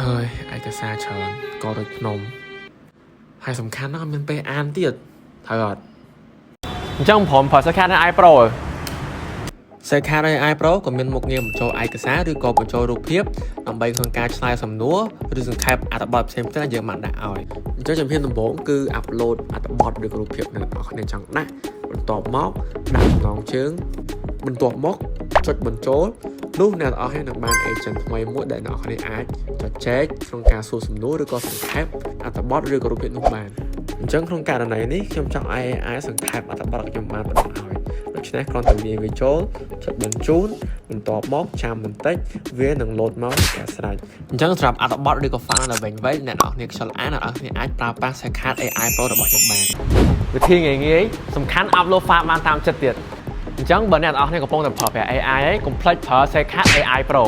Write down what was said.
hơi ai cái xa chờ có được nôm hai sầm khăn nó mìnhไปอ่านទៀតthôi rồi អញ្ចឹងผมផសខាត AI Pro សេខាត AI Pro ក៏មានមុខងារបញ្ចូលឯកសារឬក៏បញ្ចូលរូបភាពដើម្បីក្នុងការឆ្លើយសំណួរឬសង្ខេបអត្ថបទផ្សេងៗយើងបានដាក់ឲ្យអញ្ចឹងជំហានដំបូងគឺ upload អត្ថបទឬក៏រូបភាពដែលអ្នកនរគ្នាចង់ដាក់បន្ទាប់មកដាក់ចំណងជើងបន្ទាប់មកចុចបញ្ចូលនោះអ្នកនរគ្នានឹងបាន agent ថ្មីមួយដែលអ្នកនរគ្នាអាចចុចចែកក្នុងការសួរសំណួរឬក៏សង្ខេបអត្ថបទឬក៏រូបភាពនោះបានអញ្ចឹងក្នុងករណីនេះខ្ញុំចង់ឲ្យ AI សង្ខេបអត្ថបទខ្ញុំបានបន្តឲ្យដូច្នេះគ្រាន់តែវាចូលចុចបញ្ជូនបន្ទាប់មកចាំបន្តិចវានឹង load មកតែស្រេចអញ្ចឹងសម្រាប់អត្ថបទឬក៏ file ដែលវិញអ្នកនរគ្នាខ្ជិលអានអ្នកនរគ្នាអាចប្រើប្រាស់ Shortcut AI Pro របស់យើងបាន វិធីងាយៗសំខាន់ upload file បានតាមចិត្តទៀតអញ្ចឹងបើអ្នកនរគ្នាកំពុងតែប្រើប្រាស់ AI ហើយកុំភ្លេចប្រើ Shortcut AI Pro